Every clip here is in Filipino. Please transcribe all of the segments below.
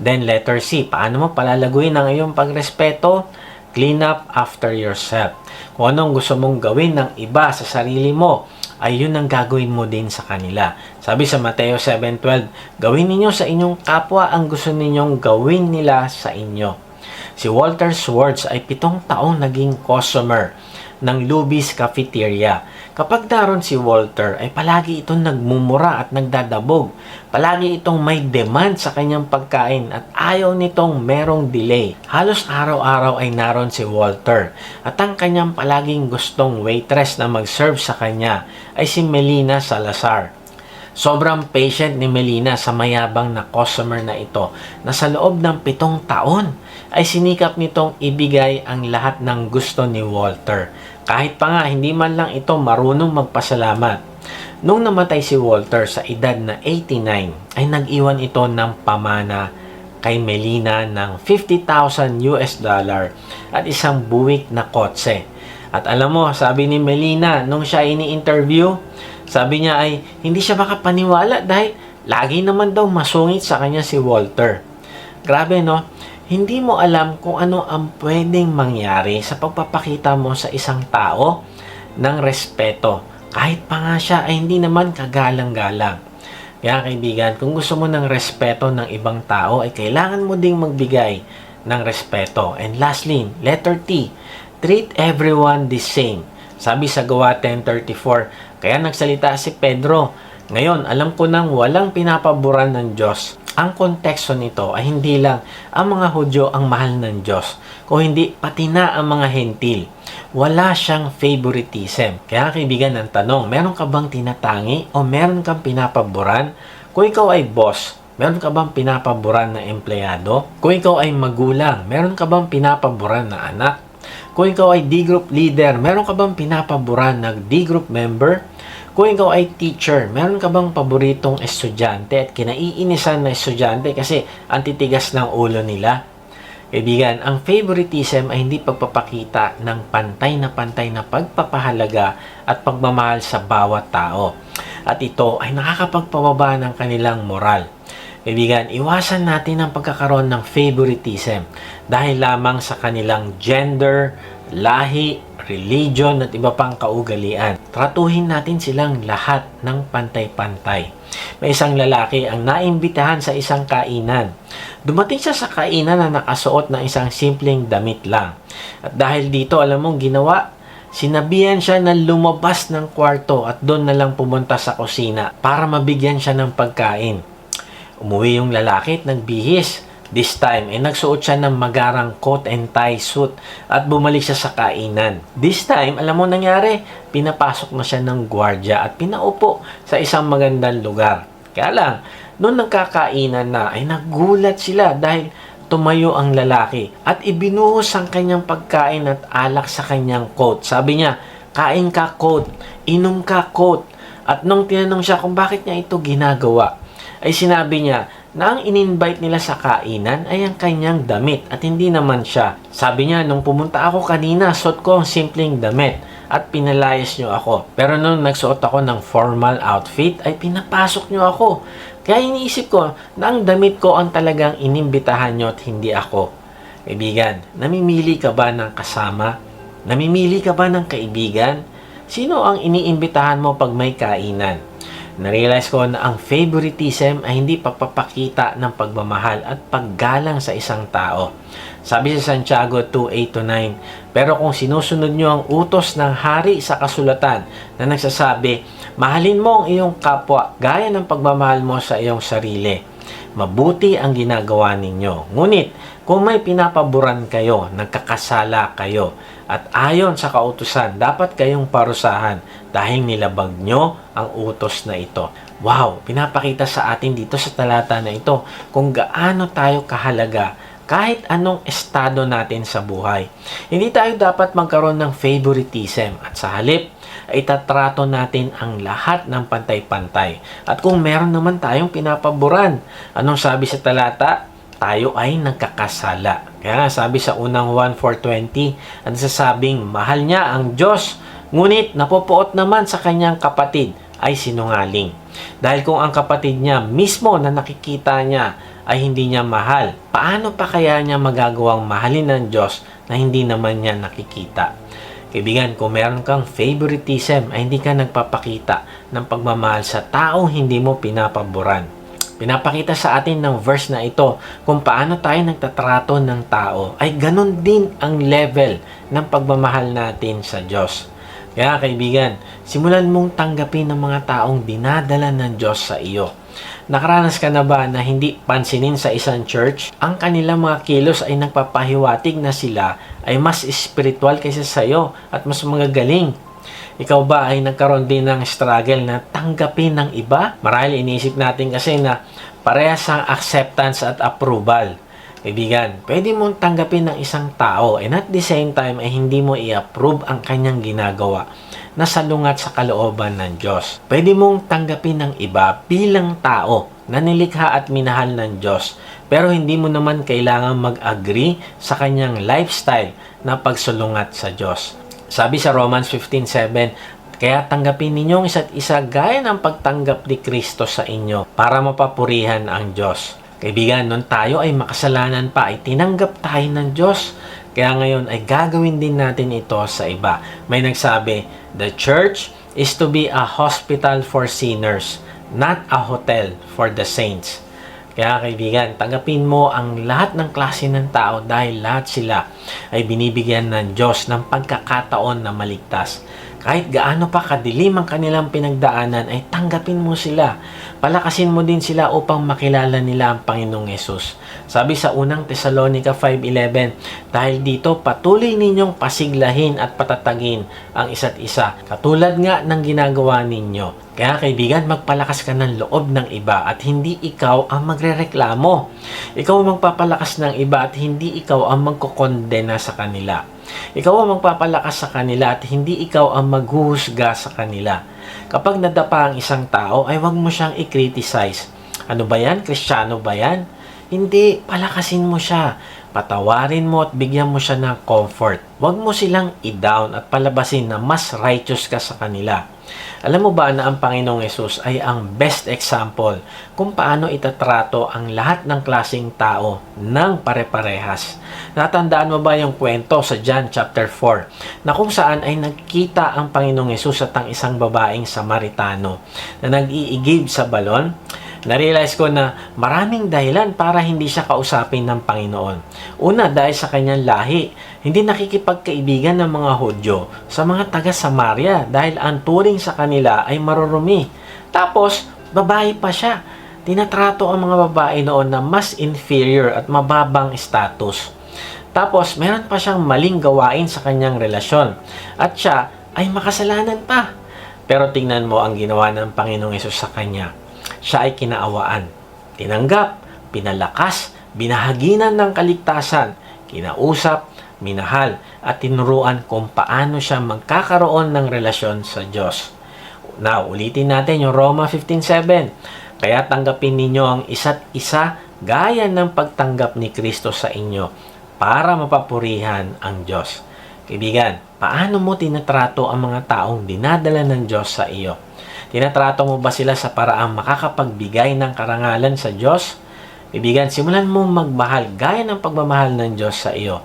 Then letter C, paano mo palalaguin ang iyong pagrespeto? Clean up after yourself. Kung anong gusto mong gawin ng iba sa sarili mo, ay yun ang gagawin mo din sa kanila. Sabi sa Mateo 7:12, gawin ninyo sa inyong kapwa ang gusto ninyong gawin nila sa inyo. Si Walter Schwartz ay 7 taong naging customer ng Luby's Cafeteria. Kapag naroon si Walter, ay palagi itong nagmumura at nagdadabog. Palagi itong may demand sa kanyang pagkain at ayaw nitong merong delay. Halos araw-araw ay naroon si Walter at ang kanyang palaging gustong waitress na mag-serve sa kanya ay si Melina Salazar. Sobrang patient ni Melina sa mayabang na customer na ito na sa loob ng 7 taon ay sinikap nitong ibigay ang lahat ng gusto ni Walter. Kahit pa nga hindi man lang ito marunong magpasalamat. Nung namatay si Walter sa edad na 89 ay nag-iwan ito ng pamana kay Melina ng $50,000 at isang buwik na kotse. At alam mo, sabi ni Melina nung siya ini-interview, sabi niya ay hindi siya makapaniwala dahil lagi naman daw masungit sa kanya si Walter. Grabe no? Hindi mo alam kung ano ang pwedeng mangyari sa pagpapakita mo sa isang tao ng respeto. Kahit pa nga siya ay hindi naman kagalang-galang. Kaya kaibigan, kung gusto mo ng respeto ng ibang tao, ay kailangan mo ding magbigay ng respeto. And lastly, letter T, treat everyone the same. Sabi sa Gawa 10:34, kaya nagsalita si Pedro, ngayon alam ko nang walang pinapaboran ng Diyos. Ang konteksto nito ay hindi lang ang mga Hudyo ang mahal ng Diyos, kung hindi pati na ang mga hentil. Wala siyang favoritism. Kaya kaibigan, ang tanong, meron ka bang tinatangi o meron kang pinapaboran? Kung ikaw ay boss, meron ka bang pinapaboran na empleyado? Kung ikaw ay magulang, meron ka bang pinapaboran na anak? Kung ikaw ay D-group leader, meron ka bang pinapaboran na D-group member? Kung ikaw ay teacher, meron ka bang paboritong estudyante at kinaiinisan na estudyante kasi ang titigas ng ulo nila? Kaibigan, ang favoritism ay hindi pagpapakita ng pantay na pagpapahalaga at pagmamahal sa bawat tao. At ito ay nakakapagpababa ng kanilang moral. Kaibigan, iwasan natin ang pagkakaroon ng favoritism dahil lamang sa kanilang gender, lahi, religion at iba pang kaugalian. Tratuhin natin silang lahat ng pantay-pantay. May isang lalaki ang naimbitahan sa isang kainan. Dumating siya sa kainan na nakasuot ng isang simpleng damit lang. At dahil dito, alam mong ginawa, sinabihan siya na lumabas ng kwarto at doon na lang pumunta sa kusina para mabigyan siya ng pagkain. Umuwi yung lalaki at nagbihis. This time, nagsuot siya ng magarang coat and tie suit at bumalik siya sa kainan. This time, alam mo nangyari, pinapasok na siya ng gwardya at pinaupo sa isang magandang lugar. Kaya lang, noong nagkakainan na ay nagulat sila dahil tumayo ang lalaki at ibinuhos ang kanyang pagkain at alak sa kanyang coat. Sabi niya, kain ka coat, inom ka coat. At nung tinanong siya kung bakit niya ito ginagawa, ay sinabi niya na ang in-invite nila sa kainan ay ang kanyang damit at hindi naman siya. Sabi niya, nung pumunta ako kanina, suot ko ang simpleng damit at pinalayas niyo ako. Pero nung nagsuot ako ng formal outfit, ay pinapasok niyo ako. Kaya iniisip ko na ang damit ko ang talagang inimbitahan niyo at hindi ako. Kaibigan, namimili ka ba ng kasama? Namimili ka ba ng kaibigan? Sino ang iniimbitahan mo pag may kainan? Narealize ko na ang favoritism ay hindi pagpapakita ng pagmamahal at paggalang sa isang tao. Sabi sa Santiago 2:8-9, pero kung sinusunod nyo ang utos ng hari sa kasulatan na nagsasabi, mahalin mo ang iyong kapwa gaya ng pagmamahal mo sa iyong sarili, mabuti ang ginagawa ninyo. Ngunit, kung may pinapaboran kayo, nagkakasala kayo, at ayon sa kautusan, dapat kayong parusahan dahil nilabag nyo ang utos na ito. Wow! Pinapakita sa atin dito sa talata na ito kung gaano tayo kahalaga kahit anong estado natin sa buhay. Hindi tayo dapat magkaroon ng favoritism at sa halip, ay tatrato natin ang lahat ng pantay-pantay. At kung meron naman tayong pinapaboran, anong sabi sa talata? Tayo ay nagkakasala. Kaya nga sabi sa unang 1:4-20, ang sasabing mahal niya ang Diyos, ngunit napupuot naman sa kanyang kapatid ay sinungaling. Dahil kung ang kapatid niya mismo na nakikita niya ay hindi niya mahal, paano pa kaya niya magagawang mahalin ng Diyos na hindi naman niya nakikita? Kaibigan, kung meron kang favoritism ay hindi ka nagpapakita ng pagmamahal sa taong hindi mo pinapaboran. Pinapakita sa atin ng verse na ito kung paano tayo nagtatrato ng tao ay ganun din ang level ng pagmamahal natin sa Diyos. Kaya kaibigan, simulan mong tanggapin ng mga taong dinadala ng Diyos sa iyo. Nakaranas ka na ba na hindi pansinin sa isang church? Ang kanilang mga kilos ay nagpapahiwatig na sila ay mas spiritual kaysa sa iyo at mas magagaling. Ikaw ba ay nagkaroon din ng struggle na tanggapin ng iba? Marahil iniisip natin kasi na parehas ang acceptance at approval. Kaibigan, pwede mong tanggapin ng isang tao and at the same time ay hindi mo i-approve ang kanyang ginagawa na salungat sa kalooban ng Diyos. Pwede mong tanggapin ng iba bilang tao na nilikha at minahal ng Diyos, pero hindi mo naman kailangan mag-agree sa kanyang lifestyle na pagsulungat sa Diyos. Sabi sa Romans 15:7, kaya tanggapin ninyong isa't isa gaya ng pagtanggap ni Kristo sa inyo para mapapurihan ang Diyos. Kaibigan, nung tayo ay makasalanan pa, ay tinanggap tayo ng Diyos. Kaya ngayon ay gagawin din natin ito sa iba. May nagsabi, the church is to be a hospital for sinners, not a hotel for the saints. Kaya kaibigan, tanggapin mo ang lahat ng klase ng tao dahil lahat sila ay binibigyan ng Diyos ng pagkakataon na maligtas. Kahit gaano pa kadilim ang kanilang pinagdaanan, ay tanggapin mo sila. Palakasin mo din sila upang makilala nila ang Panginoong Yesus. Sabi sa unang Tesalonica 5:11, dahil dito patuloy ninyong pasiglahin at patatagin ang isa't isa, katulad nga ng ginagawa ninyo. Kaya kaibigan, magpalakas ka ng loob ng iba at hindi ikaw ang magrereklamo. Ikaw ang magpapalakas ng iba at hindi ikaw ang magkokondena sa kanila. Ikaw ang magpapalakas sa kanila at hindi ikaw ang maghuhusga sa kanila. Kapag nadapa ang isang tao, ay huwag mo siyang i-criticize. Ano ba yan? Kristiyano ba yan? Hindi, palakasin mo siya. Patawarin mo at bigyan mo siya ng comfort. Huwag mo silang i-down at palabasin na mas righteous ka sa kanila. Alam mo ba na ang Panginoong Yesus ay ang best example kung paano itatrato ang lahat ng klaseng tao ng pare-parehas? Natandaan mo ba yung kwento sa John chapter 4 na kung saan ay nagkita ang Panginoong Yesus at ang isang babaeng Samaritano na nag-iigib sa balon? Narealize ko na maraming dahilan para hindi siya kausapin ng Panginoon. Una, dahil sa kanyang lahi. Hindi nakikipagkaibigan ng mga Hudyo sa mga taga-Samaria dahil ang turing sa kanila ay marurumi. Tapos, babae pa siya. Tinatrato ang mga babae noon na mas inferior at mababang status. Tapos, meron pa siyang maling gawain sa kanyang relasyon. At siya ay makasalanan pa. Pero tingnan mo ang ginawa ng Panginoong Yesus sa kanya. Siya ay kinaawaan, tinanggap, pinalakas, binahaginan ng kaligtasan, kinausap, minahal, at tinuruan kung paano siya magkakaroon ng relasyon sa Diyos. Now, ulitin natin yung Roma 15:7. Kaya tanggapin ninyo ang isa't isa gaya ng pagtanggap ni Kristo sa inyo para mapapurihan ang Diyos. Kaibigan, paano mo tinatrato ang mga taong dinadala ng Diyos sa iyo? Tinatrato mo ba sila sa paraang makakapagbigay ng karangalan sa Diyos? Kaibigan, simulan mo magmahal gaya ng pagmamahal ng Diyos sa iyo.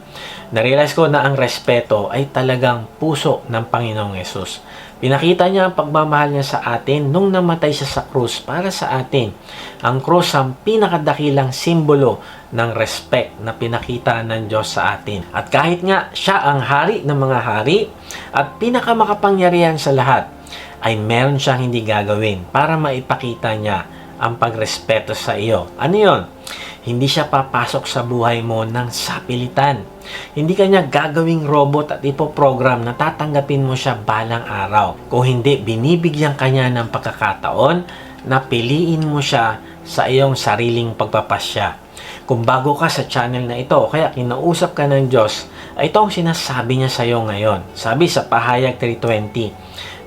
Narealize ko na ang respeto ay talagang puso ng Panginoong Yesus. Pinakita niya ang pagmamahal niya sa atin nung namatay siya sa krus para sa atin. Ang krus ang pinakadakilang simbolo ng respect na pinakita ng Diyos sa atin. At kahit nga siya ang hari ng mga hari at pinakamakapangyarihan sa lahat, ay meron siyang hindi gagawin para maipakita niya ang pagrespeto sa iyo. Ano yon? Hindi siya papasok sa buhay mo ng sapilitan. Hindi kanya gagawing robot at ipoprogram na tatanggapin mo siya balang araw. Kung hindi, binibigyan kanya ng pagkakataon na piliin mo siya sa iyong sariling pagpapasya. Kung bago ka sa channel na ito o kaya kinausap ka ng Diyos, ay ito ang sinasabi niya sa iyo ngayon. Sabi sa Pahayag 3:20,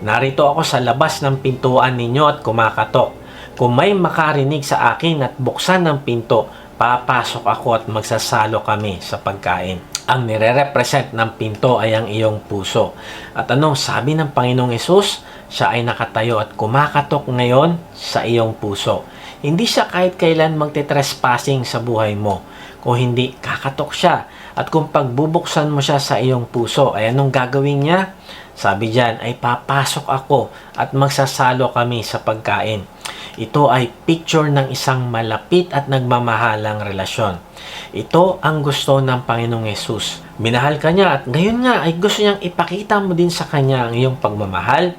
narito ako sa labas ng pintuan ninyo at kumakatok. Kung may makarinig sa akin at buksan ng pinto, papasok ako at magsasalo kami sa pagkain. Ang nire-represent ng pinto ay ang iyong puso. At anong sabi ng Panginoong Yesus? Siya ay nakatayo at kumakatok ngayon sa iyong puso. Hindi siya kahit kailan magte-trespassing sa buhay mo. Kung hindi, kakatok siya. At kung pagbubuksan mo siya sa iyong puso, ay anong gagawin niya? Sabi diyan, ay papasok ako at magsasalo kami sa pagkain. Ito ay picture ng isang malapit at nagmamahalang relasyon. Ito ang gusto ng Panginoong Yesus. Minahal ka niya at ngayon nga ay gusto niyang ipakita mo din sa kanya ang iyong pagmamahal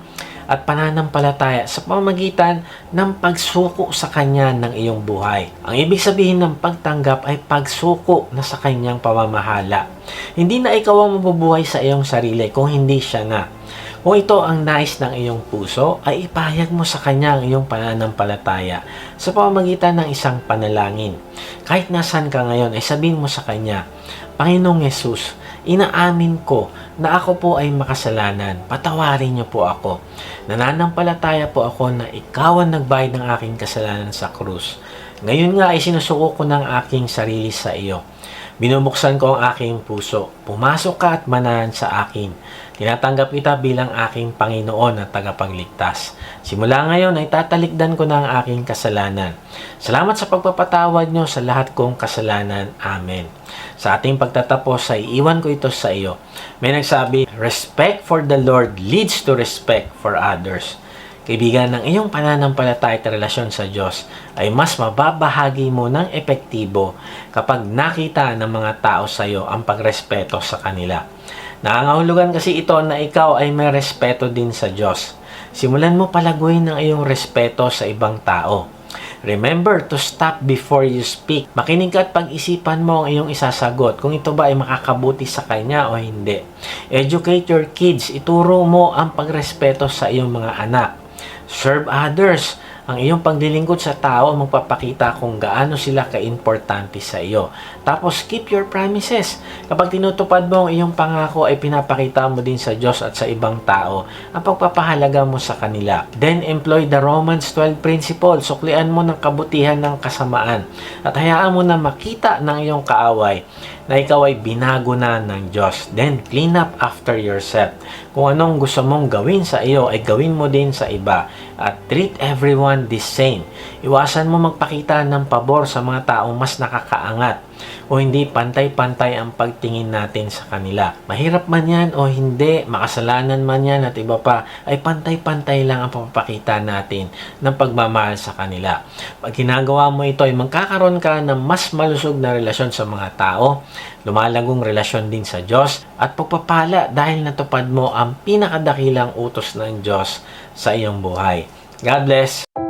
at pananampalataya sa pamamagitan ng pagsuko sa kanya ng iyong buhay. Ang ibig sabihin ng pagtanggap ay pagsuko na sa kanyang pamamahala. Hindi na ikaw ang mabubuhay sa iyong sarili kung hindi siya na. Kung ito ang nais ng iyong puso, ay ipahayag mo sa kanya ang iyong pananampalataya sa pamamagitan ng isang panalangin. Kahit nasan ka ngayon, ay sabihin mo sa kanya, Panginoong Yesus, inaamin ko na ako po ay makasalanan. Patawarin niyo po ako. Nananampalataya po ako na ikaw ang nagbayad ng aking kasalanan sa krus. Ngayon nga ay sinusuko ko ng aking sarili sa iyo. Binubuksan ko ang aking puso. Pumasok ka at manahan sa akin. Tinatanggap kita bilang aking Panginoon at tagapagligtas. Simula ngayon ay tatalikdan ko na ang aking kasalanan. Salamat sa pagpapatawad niyo sa lahat kong kasalanan. Amen. Sa ating pagtatapos ay iwan ko ito sa iyo. May nagsabi, respect for the Lord leads to respect for others. Kaibigan, ng iyong pananampalataya at relasyon sa Diyos ay mas mababahagi mo ng epektibo kapag nakita ng mga tao sa iyo ang pagrespeto sa kanila. Nangangahulugan kasi ito na ikaw ay may respeto din sa Diyos. Simulan mo palaguin ang iyong respeto sa ibang tao. Remember to stop before you speak. Makinig ka at pag-isipan mo ang iyong isasagot kung ito ba ay makakabuti sa kanya o hindi. Educate your kids. Ituro mo ang pagrespeto sa iyong mga anak. Serve others. Ang iyong paglilingkod sa tao magpapakita kung gaano sila ka-importante sa iyo. Tapos, keep your promises. Kapag tinutupad mo ang iyong pangako, ay pinapakita mo din sa Diyos at sa ibang tao ang pagpapahalaga mo sa kanila. Then, employ the Romans 12 principle. Suklian mo ng kabutihan ng kasamaan. At hayaan mo na makita ng iyong kaaway na ikaw ay binago na ng Diyos. Then, clean up after yourself. Kung anong gusto mong gawin sa iyo, ay gawin mo din sa iba. At treat everyone the same. Iwasan mo magpakita ng pabor sa mga taong mas nakakaangat o hindi pantay-pantay ang pagtingin natin sa kanila. Mahirap man yan o hindi, makasalanan man yan at iba pa, ay pantay-pantay lang ang pagpapakita natin ng pagmamahal sa kanila. Pag ginagawa mo ito, ay magkakaroon ka ng mas malusog na relasyon sa mga tao, lumalagong relasyon din sa Diyos, at pagpapala dahil natupad mo ang pinakadakilang utos ng Diyos sa iyong buhay. God bless!